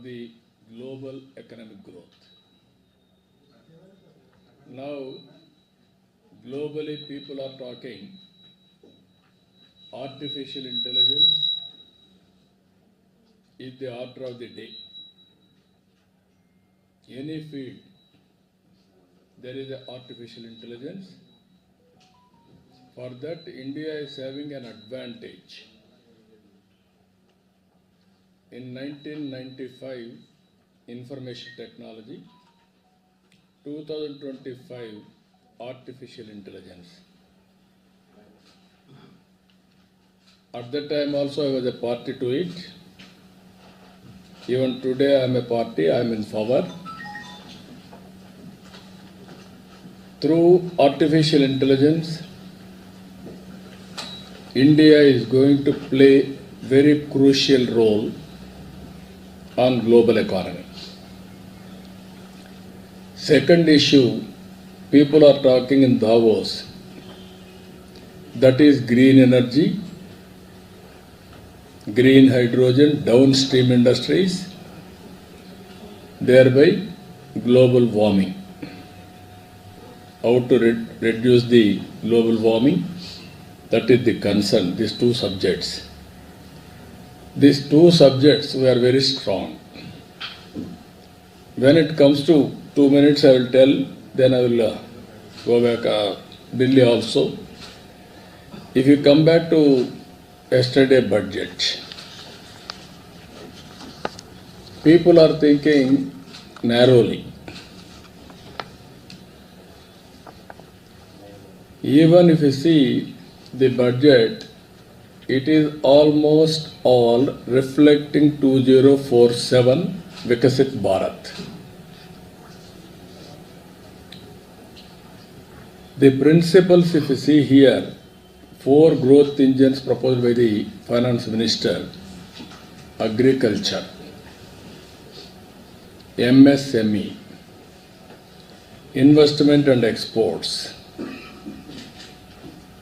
the global economic growth. Now, globally people are talking artificial intelligence is the order of the day. Any field, there is an artificial intelligence. For that, India is having an advantage. In 1995, information technology, 2025, artificial intelligence. At that time also I was a party to it. Even today I am a party, I am in power. Through artificial intelligence, India is going to play very crucial role on global economy. Second issue, people are talking in Davos, that is green energy, green hydrogen, downstream industries, thereby global warming. How to reduce the global warming, that is the concern, these two subjects. These two subjects were very strong. When it comes to 2 minutes I will tell, then I will go back Delhi also. If you come back to yesterday budget, people are thinking narrowly. Even if you see the budget, it is almost all reflecting 2047 Vikasit Bharat. The principles, if you see here, 4 growth engines proposed by the Finance Minister: agriculture, MSME, investment and exports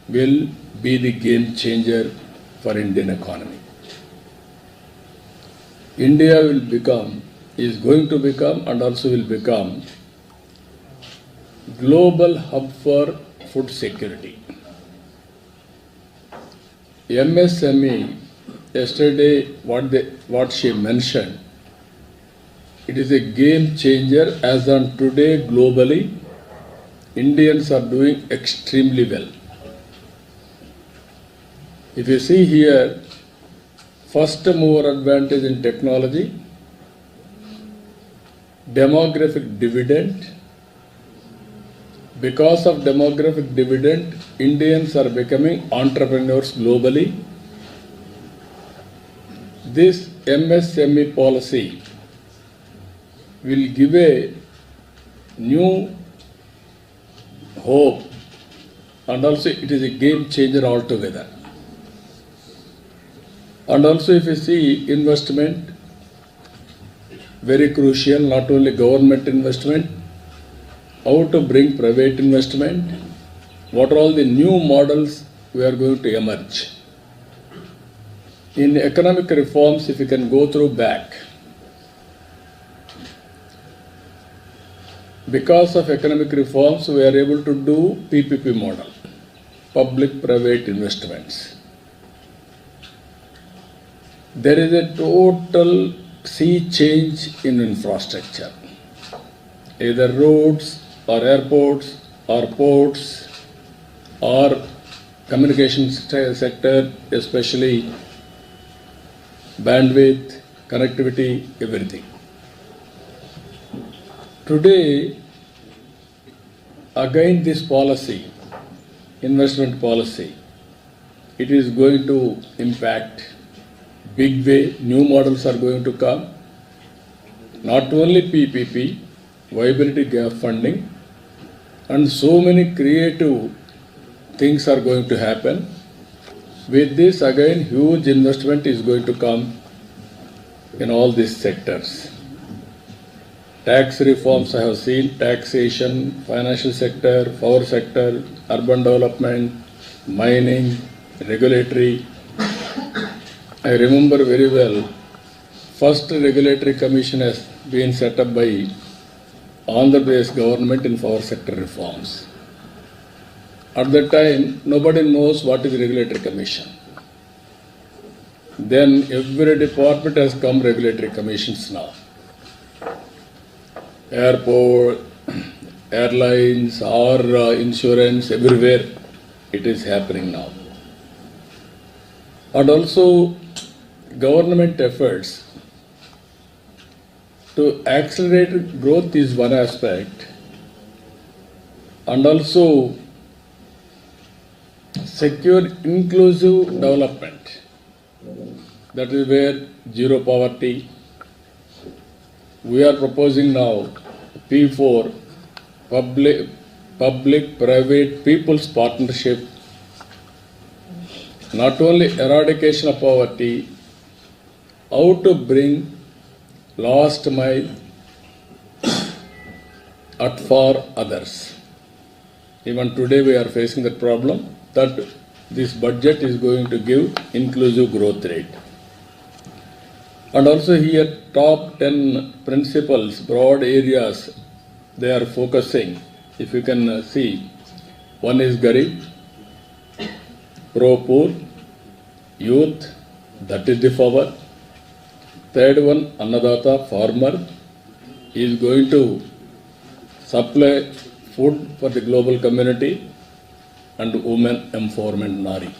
will be the game changer for Indian economy. India will become, is going to become and also will become global hub for food security. MSME, yesterday what she mentioned, it is a game changer. As on today globally, Indians are doing extremely well. If you see here, first mover advantage in technology, demographic dividend. Because of demographic dividend, Indians are becoming entrepreneurs globally. This MSME policy will give a new hope, and also it is a game changer altogether. And also if you see investment, very crucial, not only government investment, how to bring private investment, what are all the new models we are going to emerge. In economic reforms, if you can go through back, because of economic reforms, we are able to do PPP model, public-private investments. There is a total sea change in infrastructure, either roads or airports or ports or communication sector, especially bandwidth, connectivity, everything. Today, again this policy, investment policy, it is going to impact big way. New models are going to come. Not only PPP, viability gap funding, and so many creative things are going to happen. With this, again, huge investment is going to come in all these sectors. Tax reforms I have seen, taxation, financial sector, power sector, urban development, mining, regulatory. I remember very well, first regulatory commission has been set up by Andhra Pradesh government in power sector reforms. At that time, nobody knows what is regulatory commission. Then every department has come regulatory commissions now. Airport, airlines, or insurance, everywhere it is happening now. And also government efforts to accelerate growth is one aspect, and also secure inclusive development. That is where zero poverty. We are proposing now P4, public-private people's partnership. Not only eradication of poverty, how to bring last mile at for others. Even today we are facing that problem, that this budget is going to give inclusive growth rate. And also here top 10 principles, broad areas they are focusing. If you can see, one is Garib, pro-poor, youth, that is the power. Third one, Annadata, farmer, is going to supply food for the global community, and women empowerment, Nari.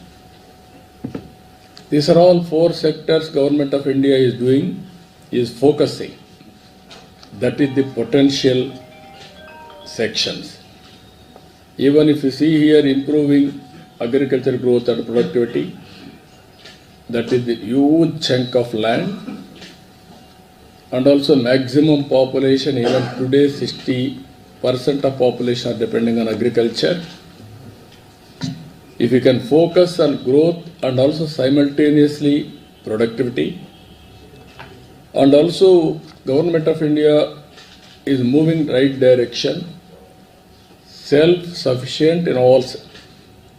These are all four sectors Government of India is doing, is focusing. That is the potential sections. Even if you see here improving agriculture growth and productivity, that is the huge chunk of land, and also maximum population. Even today 60% of population are depending on agriculture. If you can focus on growth and also simultaneously productivity, and also Government of India is moving right direction, self-sufficient in all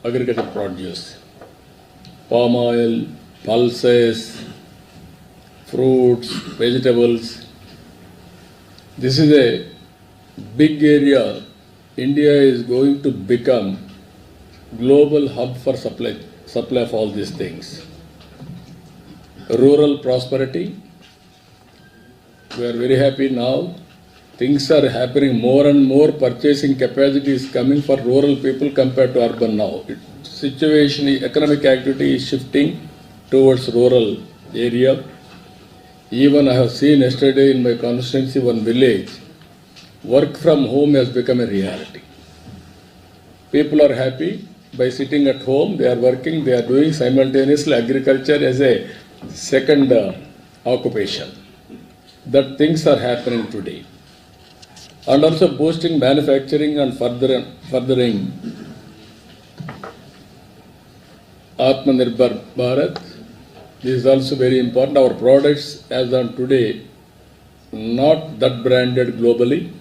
agricultural produce, palm oil, pulses, fruits, vegetables. This is a big area. India is going to become global hub for supply of all these things. Rural prosperity, we are very happy now. Things are happening more and more. Purchasing capacity is coming for rural people compared to urban now. Situation, economic activity is shifting towards rural area. Even I have seen yesterday in my constituency, one village, work from home has become a reality. People are happy. By sitting at home, they are working, they are doing simultaneously agriculture as a second occupation. That things are happening today. And also boosting manufacturing and furthering Atmanirbhar Bharat. This is also very important. Our products as on today, not that branded globally.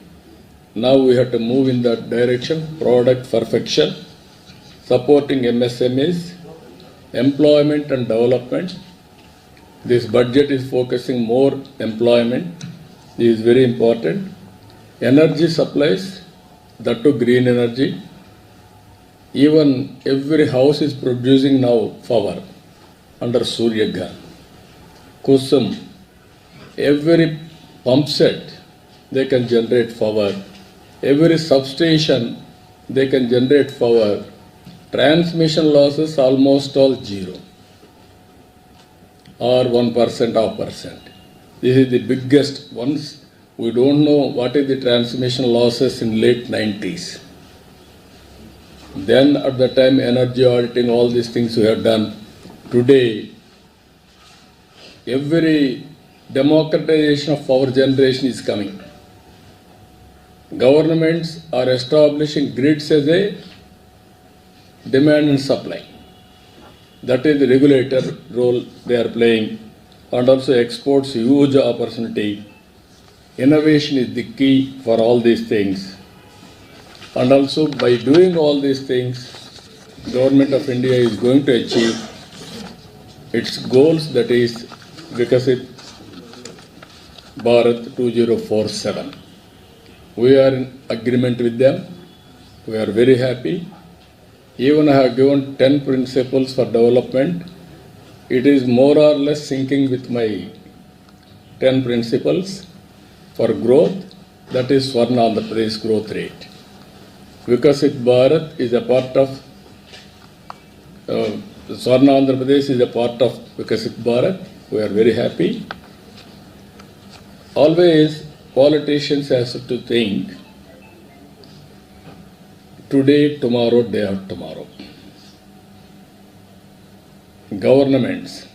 Now we have to move in that direction, product perfection. Supporting MSMEs, employment and development. This budget is focusing more employment. This is very important. Energy supplies, that to green energy. Even every house is producing now power under Surya Ghar. Kusum, every pump set, they can generate power. Every substation, they can generate power. Transmission losses almost all zero or 1%, 0.5%. This is the biggest ones. We don't know what is the transmission losses in late 90s. Then at the time energy auditing, all these things we have done. Today, every democratization of power generation is coming. Governments are establishing grids as a demand and supply. That is the regulator role they are playing, and also exports huge opportunity. Innovation is the key for all these things. And also by doing all these things, Government of India is going to achieve its goals, that is Vikasit Bharat 2047. We are in agreement with them. We are very happy. Even I have given 10 principles for development. It is more or less syncing with my 10 principles for growth. That is Swarna Andhra Pradesh growth rate. Vikasit Bharat is a part of Swarna Andhra Pradesh is a part of Vikasit Bharat. We are very happy. Always politicians have to think today, tomorrow, day after tomorrow. Governments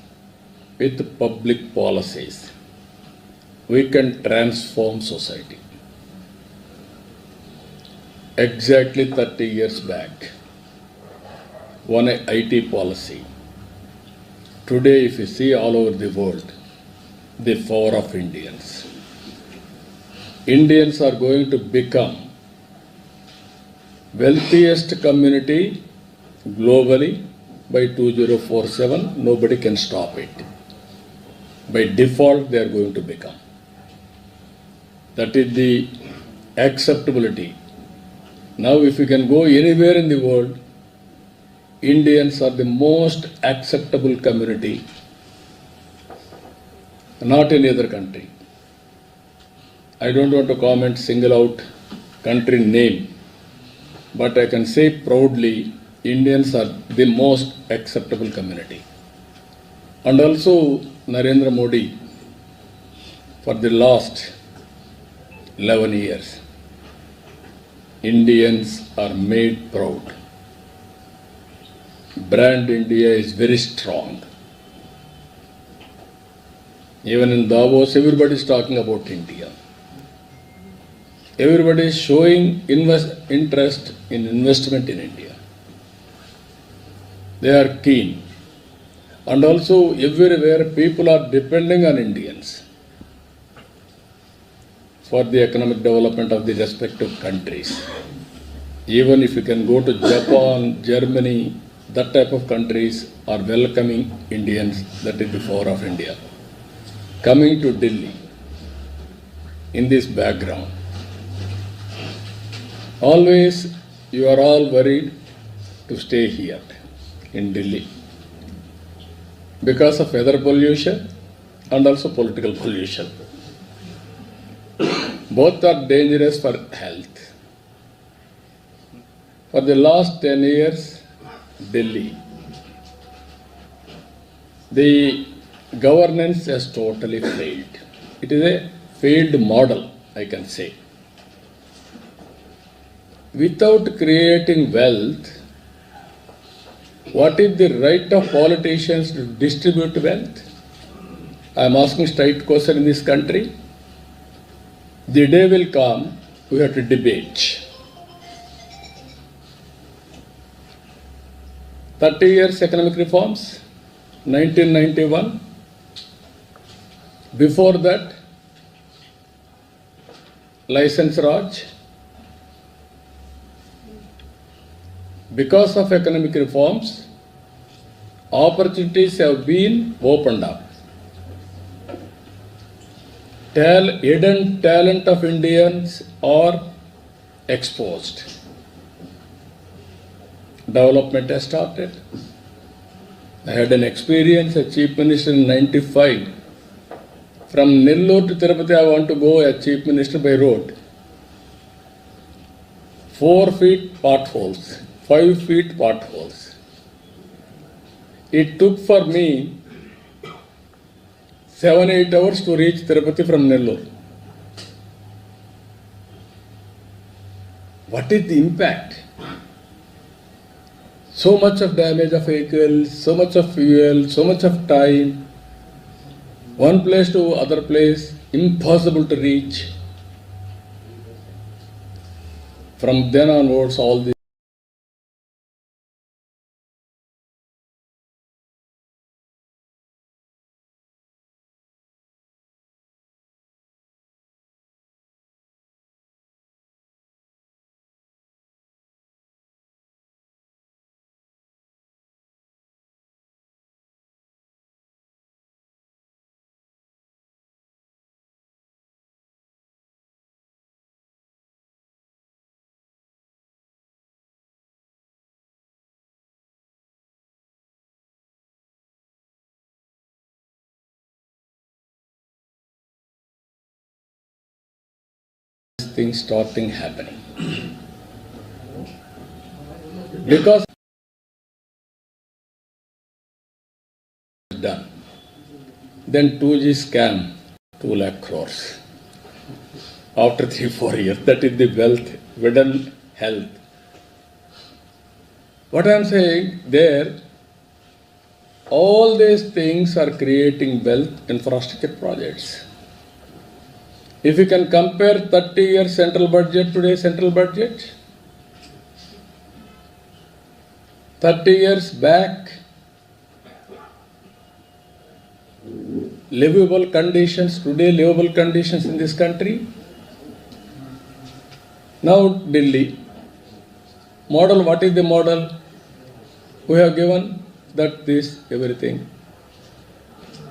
with public policies, we can transform society. Exactly 30 years back, one IT policy. Today, if you see all over the world, the power of Indians. Indians are going to become wealthiest community globally by 2047. Nobody can stop it. By default, they are going to become. That is the acceptability. Now, if you can go anywhere in the world, Indians are the most acceptable community, not any other country. I don't want to comment, single out country name, but I can say proudly, Indians are the most acceptable community. And also, Narendra Modi, for the last 11 years, Indians are made proud. Brand India is very strong. Even in Davos, everybody is talking about India. Everybody is showing interest in investment in India. They are keen. And also everywhere people are depending on Indians for the economic development of the respective countries. Even if you can go to Japan, Germany, that type of countries are welcoming Indians. That is the power of India. Coming to Delhi, in this background, always you are all worried to stay here in Delhi because of weather pollution and also political pollution. Both are dangerous for health. For the last 10 years, Delhi, the governance has totally failed. It is a failed model, I can say. Without creating wealth, what is the right of politicians to distribute wealth? I am asking straight question in this country. The day will come, we have to debate. 30 years economic reforms, 1991. Before that, license Raj. Because of economic reforms, opportunities have been opened up. Hidden talent of Indians are exposed. Development has started. I had an experience as Chief Minister in 95. From Nellore to Tirupati, I want to go as Chief Minister by road. 4 feet potholes, 5 feet potholes. It took for me 7-8 hours to reach Tirupati from Nellore. What is the impact? So much of damage of vehicles, so much of fuel, so much of time. One place to other place, impossible to reach. From then onwards, all the things starting happening. Because done. Then 2G scam, 2 lakh crores. After 3-4 years, that is the wealth, hidden health. What I am saying there, all these things are creating wealth infrastructure projects. If you can compare 30 years central budget, today's central budget, 30 years back, livable conditions, today livable conditions in this country. Now Delhi, model, what is the model? We have given that this everything.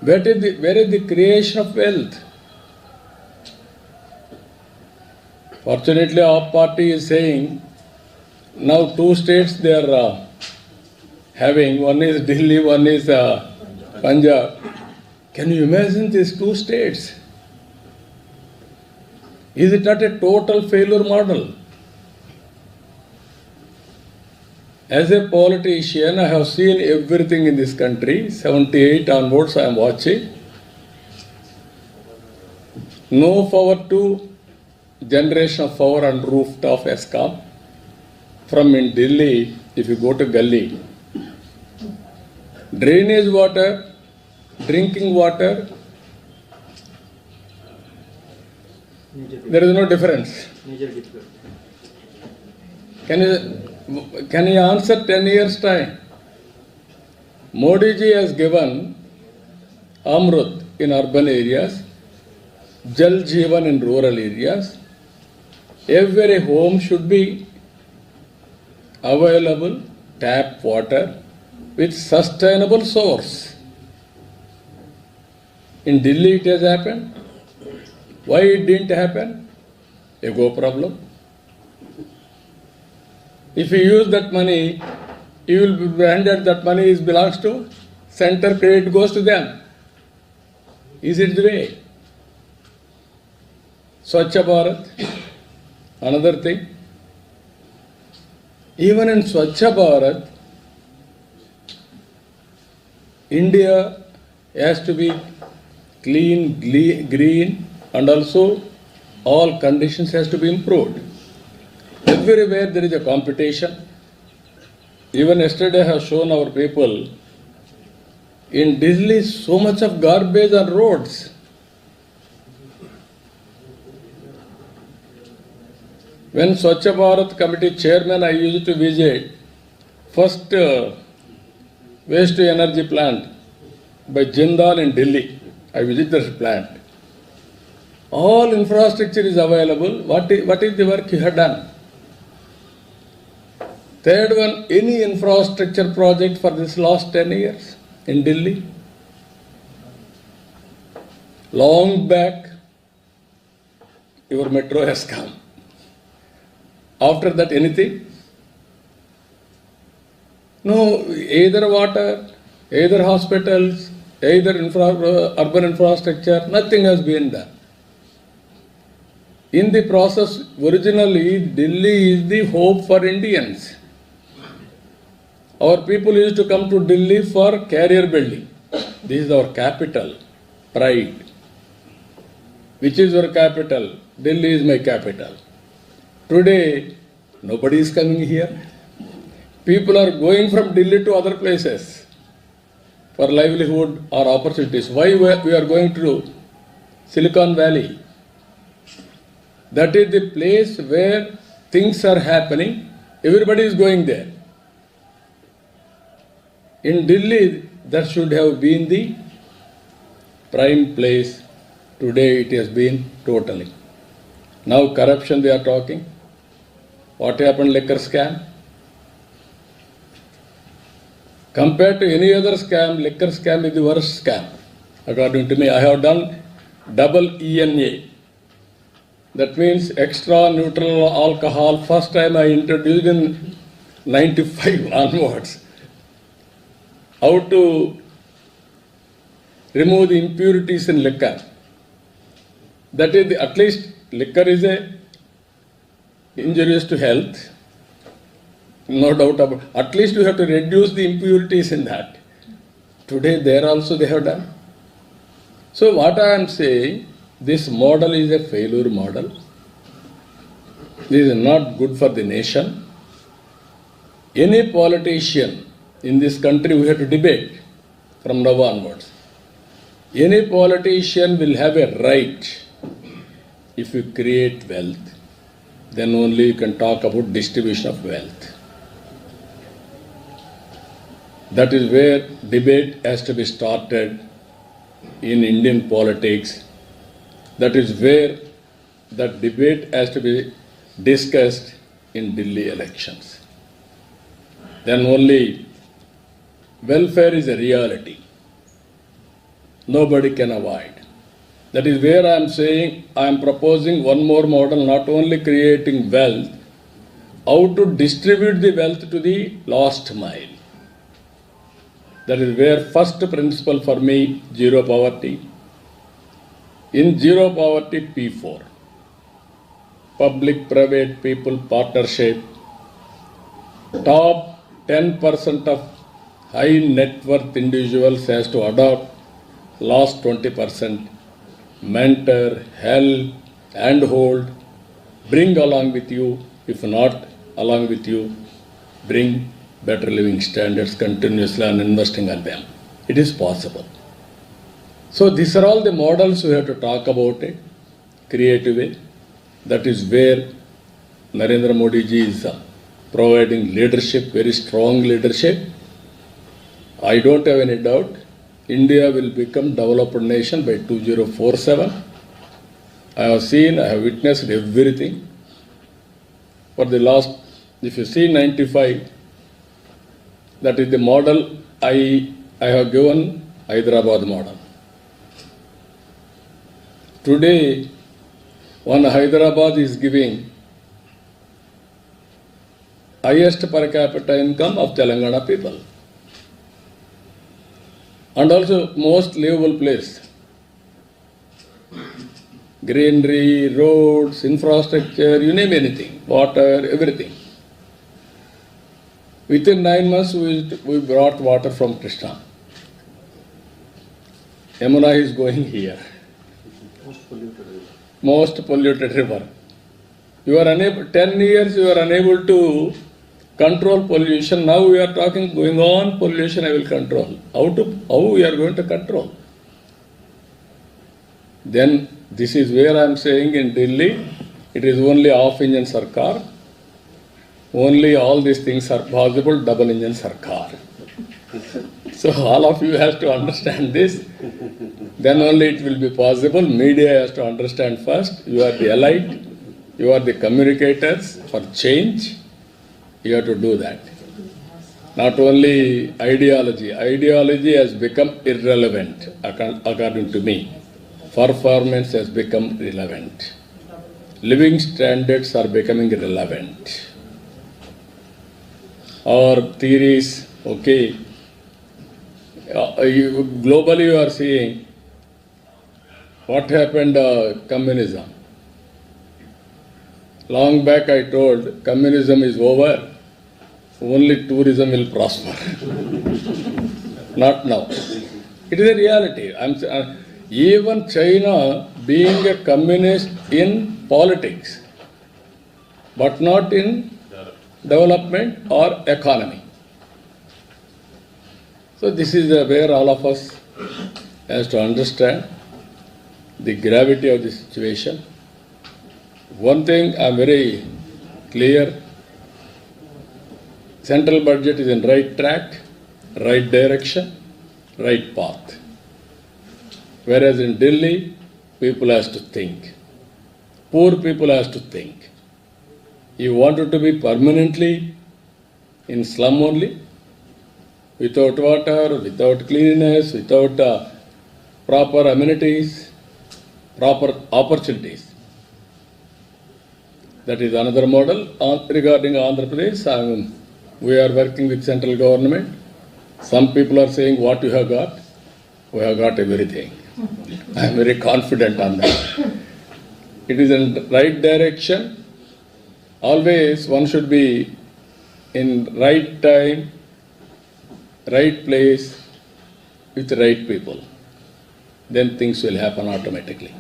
Where is the creation of wealth? Fortunately, our party is saying, now 2 states they are having, one is Delhi, one is Punjab. Can you imagine these 2 states? Is it not a total failure model? As a politician, I have seen everything in this country. 78 onwards, I am watching. No power to generation of power on rooftop ESCOM. From in Delhi, if you go to Gully, drainage water, drinking water, there is no difference. Can you answer 10 years time? Modi ji has given Amrut in urban areas, Jal Jeevan in rural areas. Every home should be available tap water with sustainable source. In Delhi it has happened. Why it didn't happen? Ego problem. If you use that money, you will be branded that money belongs to center, credit goes to them. Is it the way? Swachh Bharat, another thing. Even in Swachh Bharat, India has to be clean, green, and also all conditions has to be improved. Everywhere there is a competition. Even yesterday I have shown our people, in Delhi so much of garbage on roads. When Swachh Bharat Committee chairman, I used to visit first waste to energy plant by Jindal in Delhi. I visited the plant. All infrastructure is available. What is the work you have done? Third one, any infrastructure project for this last 10 years in Delhi? Long back, your metro has come. After that, anything? No, either water, either hospitals, either urban infrastructure, nothing has been done. In the process, originally, Delhi is the hope for Indians. Our people used to come to Delhi for career building. This is our capital, pride. Which is your capital? Delhi is my capital. Today, nobody is coming here. People are going from Delhi to other places for livelihood or opportunities. Why we are going to Silicon Valley? That is the place where things are happening. Everybody is going there. In Delhi, that should have been the prime place. Today it has been totally. Now corruption they are talking. What happened, liquor scam? Compared to any other scam, liquor scam is the worst scam. According to me, I have done double ENA. That means extra neutral alcohol. First time I introduced in 95 onwards. How to remove the impurities in liquor. That is, at least liquor is a injurious to health, no doubt about it. At least you have to reduce the impurities in that. Today there also they have done. So what I am saying, this model is a failure model. This is not good for the nation. Any politician in this country, we have to debate from now onwards. Any politician will have a right, if you create wealth, then only you can talk about distribution of wealth. That is where debate has to be started in Indian politics. That is where that debate has to be discussed in Delhi elections. Then only welfare is a reality. Nobody can avoid. That is where I am saying, I am proposing one more model, not only creating wealth, how to distribute the wealth to the last mile. That is where first principle for me, zero poverty. In zero poverty, P4. Public, private, people, partnership. Top 10% of high net worth individuals has to adopt last 20%. Mentor, help, handhold, bring along with you. If not along with you, bring better living standards continuously and investing on them. It is possible. So these are all the models we have to talk about it, creative way. That is where Narendra Modi ji is providing leadership, very strong leadership. I don't have any doubt India will become developed nation by 2047. I have seen, I have witnessed everything. For the last, if you see 95, that is the model I have given, Hyderabad model. Today, one Hyderabad is giving highest per capita income of Telangana people. And also most livable place. Greenery, roads, infrastructure, you name anything, water, everything. Within 9 months, we brought water from Krishna. Yamuna is going here. Most polluted river. You are unable, 10 years you are unable to control pollution. Now we are talking, going on pollution I will control. How we are going to control? Then this is where I am saying in Delhi, it is only half-engine sarkar. Only all these things are possible, double-engine sarkar. So all of you have to understand this. Then only it will be possible. Media has to understand first. You are the elite. You are the communicators for change. You have to do that. Not only ideology. Ideology has become irrelevant, according to me. Performance has become relevant. Living standards are becoming relevant. Our theories, okay. Globally you are seeing what happened communism. Long back I told communism is over. Only tourism will prosper. Not now. It is a reality. Even China being a communist in politics, but not in development or economy. So this is where all of us has to understand the gravity of the situation. One thing I am very clear, central budget is in right track, right direction, right path. Whereas in Delhi, people has to think. Poor people has to think. You wanted to be permanently in slum only, without water, without cleanliness, without proper amenities, proper opportunities. That is another model. Regarding Andhra Pradesh, we are working with central government. Some people are saying what you have got. We have got everything. I am very confident on that. It is in the right direction. always one should be in right time, right place, with the right people. Then things will happen automatically.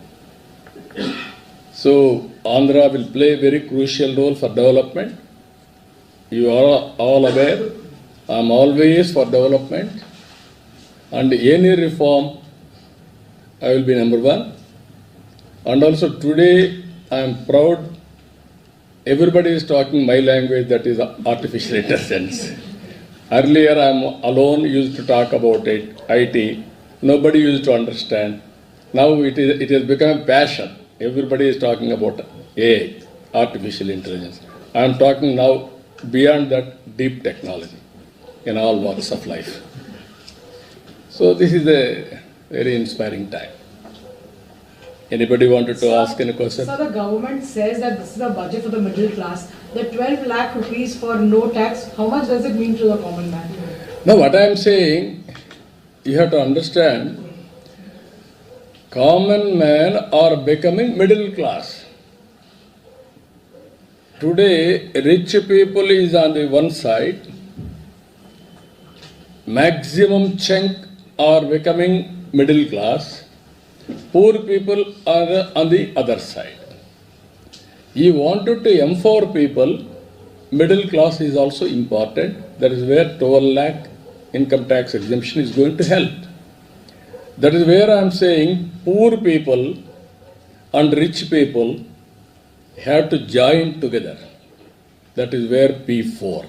So Andhra will play a very crucial role for development. You are all aware, I am always for development, and any reform I will be number one. And also today I am proud, everybody is talking my language, that is artificial intelligence. Earlier I am alone, used to talk about it, IT, nobody used to understand. Now it has become a passion. Everybody is talking about AI, artificial intelligence. I am talking now beyond that, deep technology in all walks of life. So this is a very inspiring time. Anybody wanted to ask any question? So the government says that this is a budget for the middle class. The 12 lakh rupees for no tax, how much does it mean to the common man? Now what I am saying, you have to understand, common men are becoming middle class. Today, rich people is on the one side, maximum chunk are becoming middle class, poor people are on the other side. You wanted to empower people, middle class is also important. That is where 12 lakh income tax exemption is going to help. That is where I am saying poor people and rich people have to join together. That is where P4.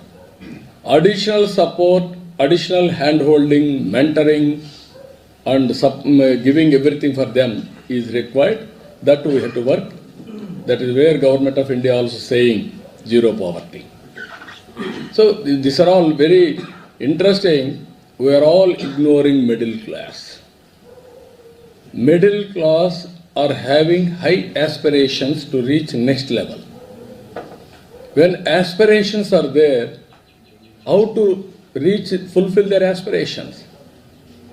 Additional support, additional hand-holding, mentoring, and giving everything for them is required. That we have to work. That is where Government of India also saying zero poverty. So these are all very interesting. We are all ignoring middle class. Middle class are having high aspirations to reach next level. When aspirations are there, how to fulfill their aspirations?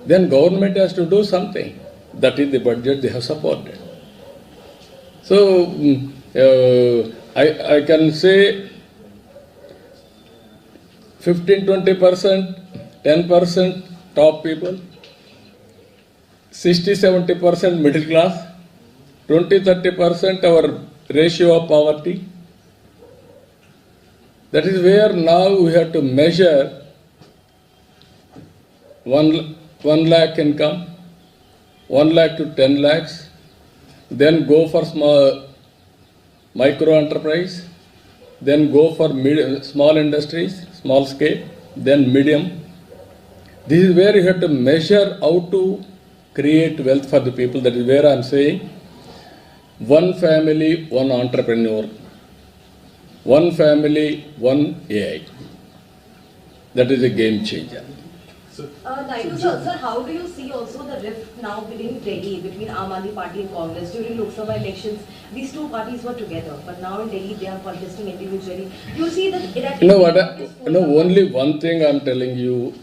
Then government has to do something. That is the budget they have supported. So I can say 15-20%, 10% top people, 60-70% middle class, 20-30% our ratio of poverty. That is where now we have to measure 1 lakh income, 1 lakh to 10 lakhs, then go for micro enterprise, then go for small industries, small scale, then medium. This is where you have to measure how to create wealth for the people. That is where I am saying one family, one entrepreneur, one family, one AI. That is a game changer. Naidu sir, how do you see also the rift now within Delhi between Aam Aadmi Party and Congress? During Lok Sabha elections, these two parties were together, but now in Delhi they are contesting individually. You see that... Only one thing I am telling you,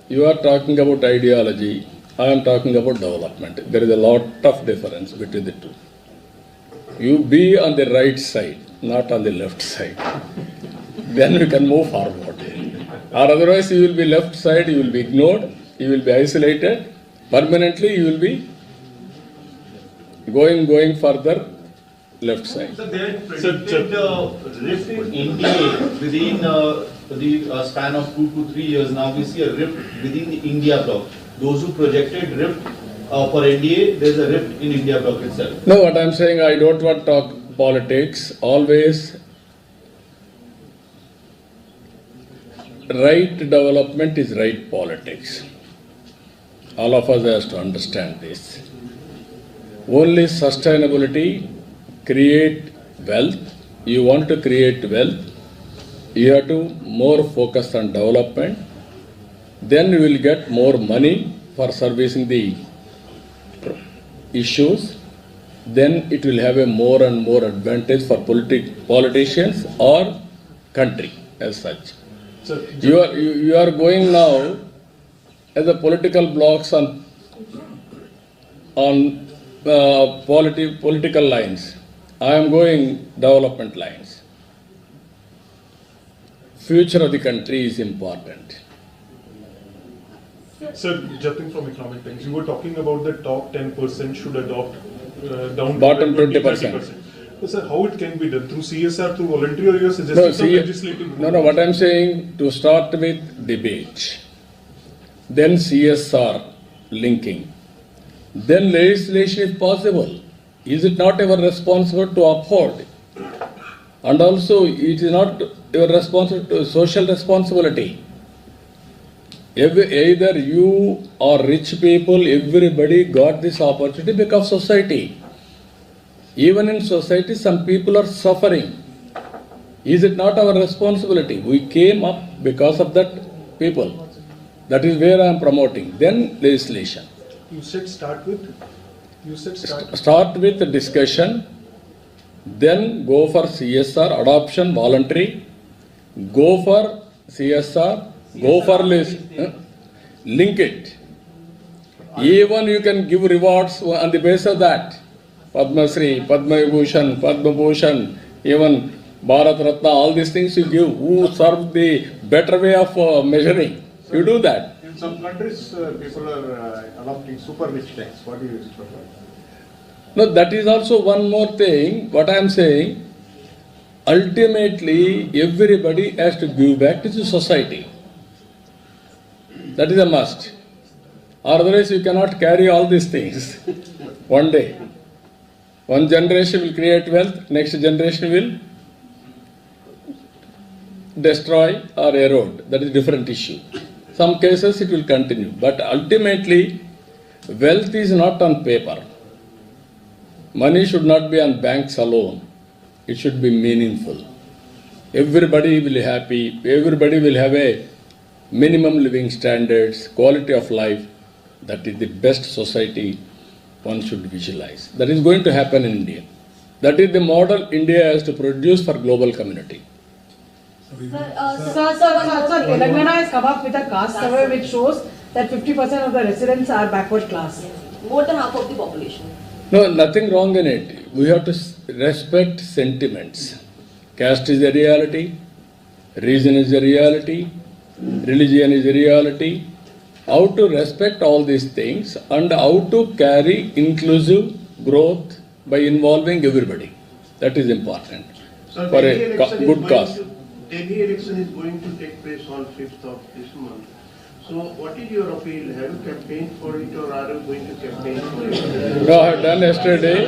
you are talking about ideology, I am talking about development. There is a lot of difference between the two. You be on the right side, not on the left side. Then we can move forward. Or otherwise you will be left side, you will be ignored, you will be isolated. Permanently you will be going further left side. So they had predicted rift in India within the span of 2 to 3 years. Now we see a rift within the India bloc. Those who projected rift for NDA, there is a rift in India bloc itself. No, what I am saying, I don't want to talk politics. Always right development is right politics. All of us have to understand this. Only sustainability create wealth. You want to create wealth, you have to more focus on development. Then you will get more money for servicing the issues. Then it will have a more and more advantage for politicians or country as such. So you are going now as a political blocks on political lines. I am going development lines. future of the country is important. Sir, jumping from economic times, you were talking about the top 10% should adopt down to Bottom 20%, 20%. 30%. So, sir, how it can be done? Through CSR, through voluntary, or you are suggesting No, some see, legislative? no, what I'm saying, to start with debate, then CSR linking, then legislation is possible. Is it not our responsibility to uphold? And also, it is not your responsibility, social responsibility. Either you or rich people, everybody got this opportunity because of society. Even in society, some people are suffering. Is it not our responsibility? We came up because of that people. That is where I am promoting. Then legislation. You said start with? You said start. Start with the discussion, then go for CSR, adoption, voluntary, go for CSR, go for link it. Even you can give rewards on the basis of that. Padma Shri, Padma Vibhushan, Padma Bhushan, even Bharat Ratna, all these things you give. Who serve the better way of measuring? You do that. In some countries, people are adopting super rich tax. What do you prefer? No, that is also one more thing. What I am saying, ultimately, everybody has to give back to the society. That is a must. Otherwise, you cannot carry all these things one day. One generation will create wealth, next generation will destroy or erode. That is a different issue. Some cases it will continue. But ultimately, wealth is not on paper. Money should not be on banks alone. It should be meaningful. Everybody will be happy. Everybody will have a minimum living standards, quality of life. That is the best society one should visualize. That is going to happen in India. That is the model India has to produce for global community. Sir, Telangana has come up with a caste survey which shows that 50% of the residents are backward class. More than half of the population. No, nothing wrong in it. We have to respect sentiments. Caste is a reality, region is a reality, religion is a reality. How to respect all these things and how to carry inclusive growth by involving everybody. That is important for a good cause. Delhi election is going to take place on 5th of this month. So what is your appeal? Have you campaigned for it or are you going to campaign for it? No, I have done yesterday.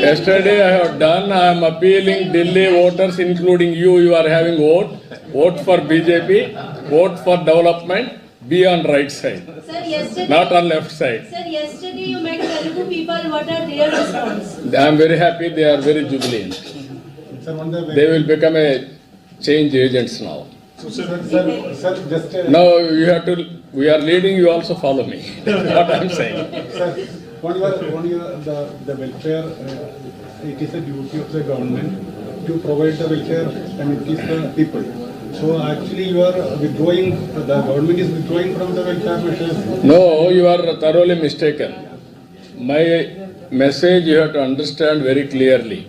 Yesterday I have done. I am appealing Delhi voters, including you. You are having vote. Vote for BJP. Vote for development. Be on right side, Sir, yesterday, not on left side. Sir, yesterday you met Telugu people. What are their response? I am very happy. They are very jubilant. Sir, one day They will become a change agents now. So, sir, sir, just Now you have to. We are leading. You also follow me. What I am saying. sir, the welfare. It is a duty of the government to provide the welfare amenities to the people. So actually, you are withdrawing. The government is withdrawing from the welfare measures. No, you are thoroughly mistaken. My message you have to understand very clearly.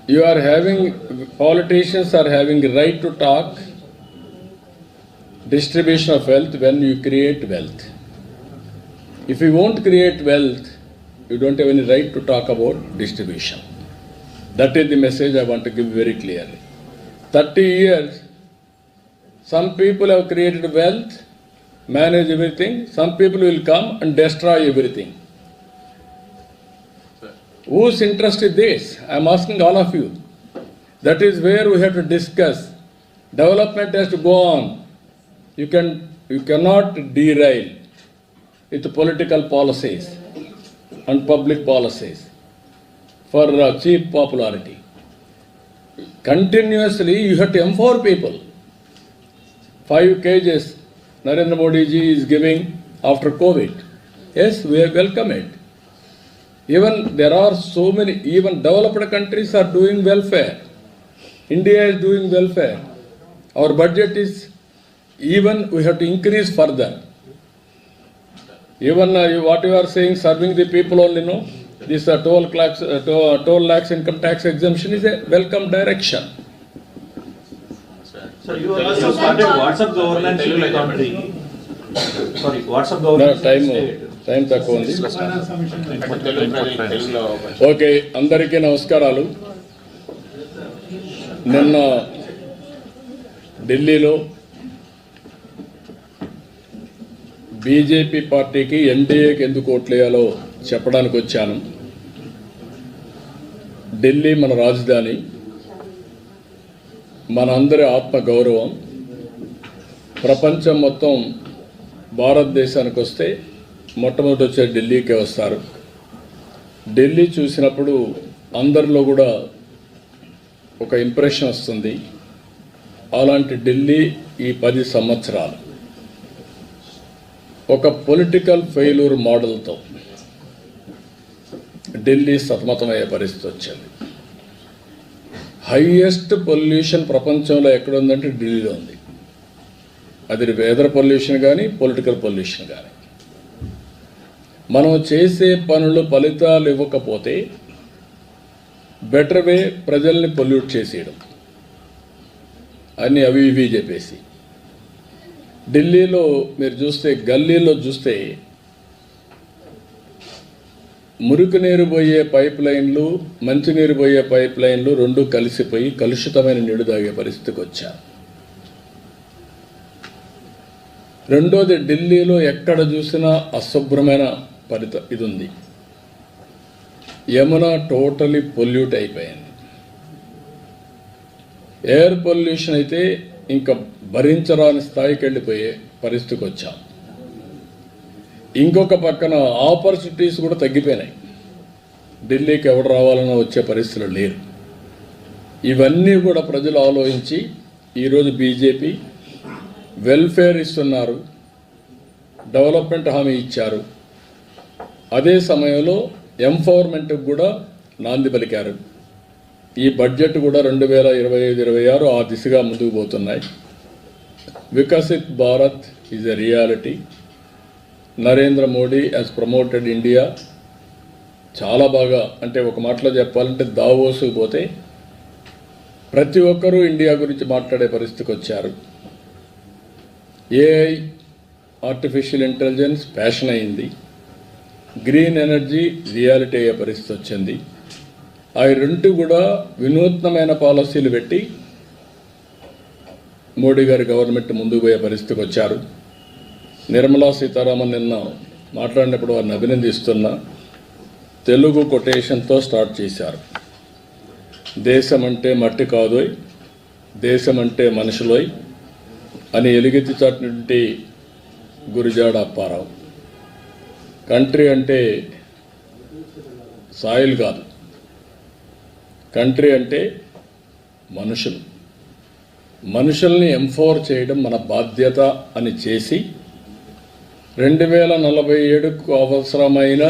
You are having, politicians are having the right to talk distribution of wealth when you create wealth. If you won't create wealth, you don't have any right to talk about distribution. That is the message I want to give very clearly. 30 years, some people have created wealth, manage everything. Some people will come and destroy everything. Whose interest is this? I am asking all of you. That is where we have to discuss. Development has to go on. You cannot derail with political policies and public policies for cheap popularity. Continuously, you have to empower people. 5 kgs Narendra Modi ji is giving after COVID. Yes, we welcome it. Even there are so many, even developed countries are doing welfare. India is doing welfare. Our budget is, even we have to increase further. Even what you are saying, serving the people only, no? this toll lakhs income tax exemption is a welcome direction. So you also started WhatsApp governance in the country. Sorry, WhatsApp No, governance. time తక్కువ ఉంది. Okay, అందరికీ నమస్కారాలు. నిన్న ఢిల్లీలో BJP పార్టీకి ఎన్డీఏకి ఎందుకు ఓట్లేయాలో చెప్పడానికి వచ్చాను. ఢిల్లీ మన రాజధాని, మన అందరి ఆత్మ గౌరవం. ప్రపంచం మొత్తం భారతదేశానికి వస్తే మొట్టమొదటి వచ్చే ఢిల్లీకే వస్తారు. ఢిల్లీ చూసినప్పుడు అందరిలో కూడా ఒక ఇంప్రెషన్ వస్తుంది. అలాంటి ఢిల్లీ ఈ 10 సంవత్సరాలు ఒక పొలిటికల్ ఫెయిల్యూర్ మోడల్తో ఢిల్లీ సతమతమయ్యే పరిస్థితి వచ్చింది. హైయెస్ట్ పొల్యూషన్ ప్రపంచంలో ఎక్కడుందంటే ఢిల్లీలో ఉంది. అది వెదర్ పొల్యూషన్ కానీ పొలిటికల్ పొల్యూషన్ కానీ. మనం చేసే పనులు ఫలితాలు ఇవ్వకపోతే బెటర్ వే ప్రజల్ని పొల్యూట్ చేసేయడం, అన్నీ అవి ఇవి చెప్పేసి. ఢిల్లీలో మీరు చూస్తే, గల్లీలో చూస్తే మురికి నీరు పోయే పైప్ లైన్లు, మంచినీరు పోయే పైప్ లైన్లు రెండు కలిసిపోయి కలుషితమైన నీరు తాగే పరిస్థితికి వచ్చారు. రెండోది, ఢిల్లీలో ఎక్కడ చూసినా అశుభ్రమైన ఇది ఉంది. యమున టోటలీ పొల్యూట్ అయిపోయింది. ఎయిర్ పొల్యూషన్ అయితే ఇంకా భరించరాని స్థాయికి వెళ్ళిపోయే పరిస్థితికి వచ్చాం. ఇంకొక పక్కన ఆపర్చునిటీస్ కూడా తగ్గిపోయినాయి. ఢిల్లీకి ఎవరు రావాలన్నా వచ్చే పరిస్థితులు లేరు. ఇవన్నీ కూడా ప్రజలు ఆలోచించి ఈరోజు బీజేపీ వెల్ఫేర్ ఇస్తున్నారు, డెవలప్మెంట్ హామీ ఇచ్చారు. అదే సమయంలో ఎంపవర్మెంట్కి కూడా నాంది పలికారు. ఈ బడ్జెట్ కూడా 2025-26 ఆ దిశగా ముందుకు పోతున్నాయి. Viksit Bharat is a reality. Narendra Modi has promoted India. చాలా బాగా, అంటే ఒక మాటలో చెప్పాలంటే దావోసుకు పోతే ప్రతి ఒక్కరూ ఇండియా గురించి మాట్లాడే పరిస్థితికి వచ్చారు. ఏఐ, ఆర్టిఫిషియల్ ఇంటెలిజెన్స్ ఫ్యాషన్ అయింది. గ్రీన్ ఎనర్జీ రియాలిటీ అయ్యే పరిస్థితి వచ్చింది. అవి రెండు కూడా వినూత్నమైన పాలసీలు పెట్టి మోడీ గారి గవర్నమెంట్ ముందుకు పోయే పరిస్థితికి వచ్చారు. నిర్మలా సీతారామన్ నిన్న మాట్లాడినప్పుడు వారిని అభినందిస్తున్నా. తెలుగు కొటేషన్తో స్టార్ట్ చేశారు. దేశం అంటే మట్టి కాదోయ్, దేశం అంటే మనుషులోయ్ అని ఎలుగెత్తి చాటినటువంటి గురిజాడ అప్పారావు. కంట్రీ అంటే సాయిల్ కాదు, కంట్రీ అంటే మనుషులు. మనుషుల్ని ఎంపవర్ చేయడం మన బాధ్యత అని చేసి 2047కు అవసరమైన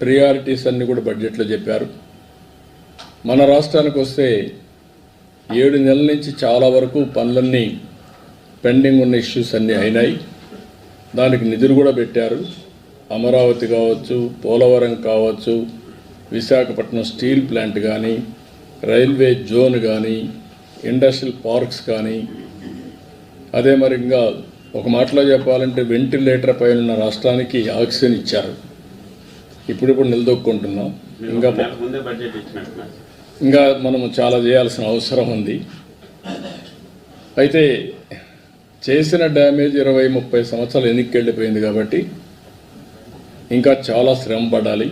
ప్రియారిటీస్ అన్నీ కూడా బడ్జెట్లో చెప్పారు. మన రాష్ట్రానికి వస్తే 7 నెలల నుంచి చాలా వరకు పనులన్నీ పెండింగ్ ఉన్న ఇష్యూస్ అన్నీ అయినాయి. దానికి నిధులు కూడా పెట్టారు. అమరావతి కావచ్చు, పోలవరం కావచ్చు, విశాఖపట్నం స్టీల్ ప్లాంట్ కానీ, రైల్వే జోన్ కానీ, ఇండస్ట్రియల్ పార్క్స్ కానీ. అదే మరి ఇంకా ఒక మాటలో చెప్పాలంటే వెంటిలేటర్ పైన ఉన్న రాష్ట్రానికి ఆక్సిజన్ ఇచ్చారు. ఇప్పుడు నిలదొక్కుంటున్నాం. ఇంకా మనము చాలా చేయాల్సిన అవసరం ఉంది. అయితే చేసిన డ్యామేజ్ 20-30 సంవత్సరాలు వెనక్కి వెళ్ళిపోయింది కాబట్టి ఇంకా చాలా శ్రమ పడాలి.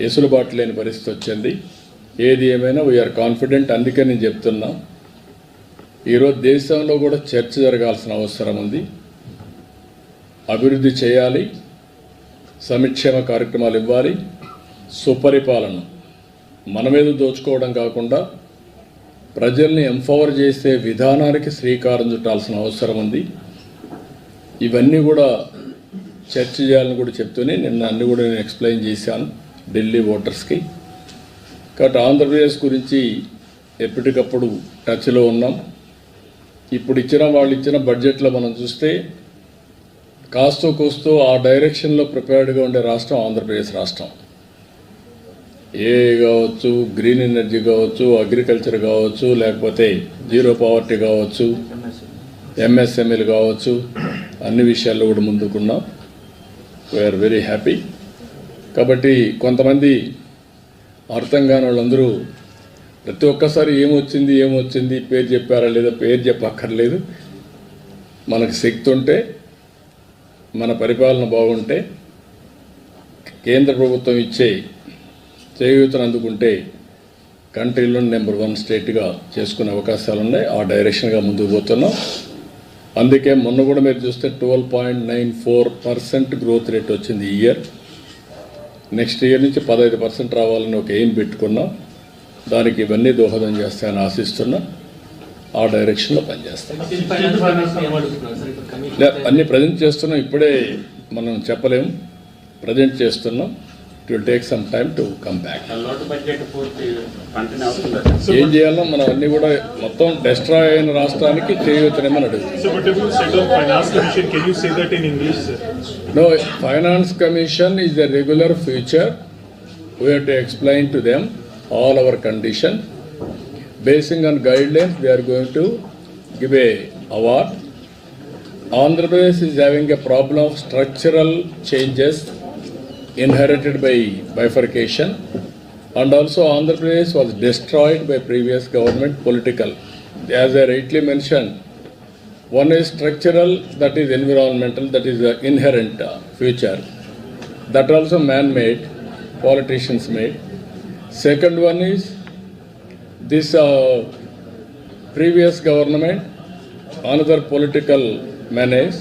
ఎసులుబాటు లేని పరిస్థితి వచ్చింది. ఏది ఏమైనా వీఆర్ కాన్ఫిడెంట్. అందుకే నేను చెప్తున్నా, ఈరోజు దేశంలో కూడా చర్చ జరగాల్సిన అవసరం ఉంది. అభివృద్ధి చేయాలి, సంక్షేమ కార్యక్రమాలు ఇవ్వాలి, సుపరిపాలన మన మీద దోచుకోవడం కాకుండా ప్రజల్ని ఎంపవర్ చేసే విధానానికి శ్రీకారం చుట్టాల్సిన అవసరం ఉంది. ఇవన్నీ కూడా చర్చ చేయాలని కూడా చెప్తూనే నిన్న అన్ని కూడా నేను ఎక్స్ప్లెయిన్ చేశాను ఢిల్లీ ఓటర్స్కి. కాబట్టి ఆంధ్రప్రదేశ్ గురించి ఎప్పటికప్పుడు టచ్లో ఉన్నాం. ఇప్పుడు వాళ్ళు ఇచ్చిన బడ్జెట్లో మనం చూస్తే కాస్తో కూస్తూ ఆ డైరెక్షన్లో ప్రిపేర్డ్గా ఉండే రాష్ట్రం ఆంధ్రప్రదేశ్ రాష్ట్రం. ఏ కావచ్చు, గ్రీన్ ఎనర్జీ కావచ్చు, అగ్రికల్చర్ కావచ్చు, లేకపోతే జీరో పావర్టీ కావచ్చు, ఎంఎస్ఎంఈలు కావచ్చు, అన్ని విషయాల్లో కూడా ముందుకున్నాం. We are very happy. కాబట్టి కొంతమంది అర్థం కాని వాళ్ళందరూ ప్రతి ఒక్కసారి ఏమొచ్చింది పేరు చెప్పారా లేదా, పేరు చెప్పక్కర్లేదు. మనకు శక్తి ఉంటే, మన పరిపాలన బాగుంటే, కేంద్ర ప్రభుత్వం ఇచ్చే చేయూతను అందుకుంటే కంట్రీలో నెంబర్ 1 స్టేట్గా చేసుకునే అవకాశాలు ఉన్నాయి. ఆ డైరెక్షన్గా ముందుకు పోతున్నాం. అందుకే మొన్న కూడా మీరు చూస్తే 12.94% గ్రోత్ రేట్ వచ్చింది ఈ ఇయర్. నెక్స్ట్ ఇయర్ నుంచి 15% రావాలని ఒక ఎయిమ్ పెట్టుకున్నాం. దానికి ఇవన్నీ దోహదం చేస్తాయని ఆశిస్తున్నా. ఆ డైరెక్షన్లో పనిచేస్తాం. అన్నీ ప్రజెంట్ చేస్తున్నాం. ఇప్పుడే మనం చెప్పలేము. ప్రజెంట్ చేస్తున్నాం. It will take some time to come back. ఏం చేయాలో మనం అన్ని కూడా మొత్తం డెస్ట్రాయ్ అయిన రాష్ట్రానికి చేయూతనేమని అడుగుతుంది. So whatever you said on finance commission, can you say that in English, sir? No, finance commission is a regular feature. We have to explain to them all our condition. Basing on guidelines, we are going to give a award. Andhra Pradesh is having a problem of structural changes inherited by bifurcation, and also Andhra Pradesh was destroyed by previous government political. As I rightly mentioned, one is structural, that is environmental, that is the inherent future. That also man-made, politicians made. Second one is this previous government, another political menace.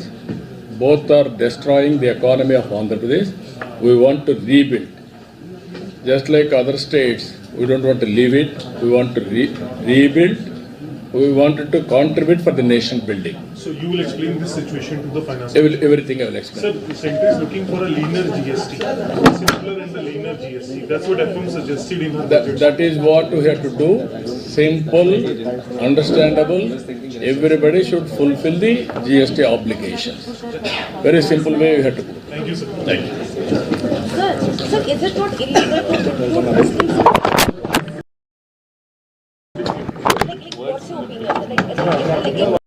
Both are destroying the economy of Andhra Pradesh. We want to rebuild. Just like other states, we don't want to leave it. We want to rebuild. We wanted to contribute for the nation building. So you will explain this situation to the finance. Everything I will explain. Sir, the center is looking for a leaner GST, simpler and a leaner GST. That's what FM suggested in her budget. That is what we have to do. Simple, understandable. Everybody should fulfill the GST obligations. Very simple way we have to do. Thank you, sir. Thank you. Sir, is it not illegal to put Muslims? Like, what's your opinion? Like,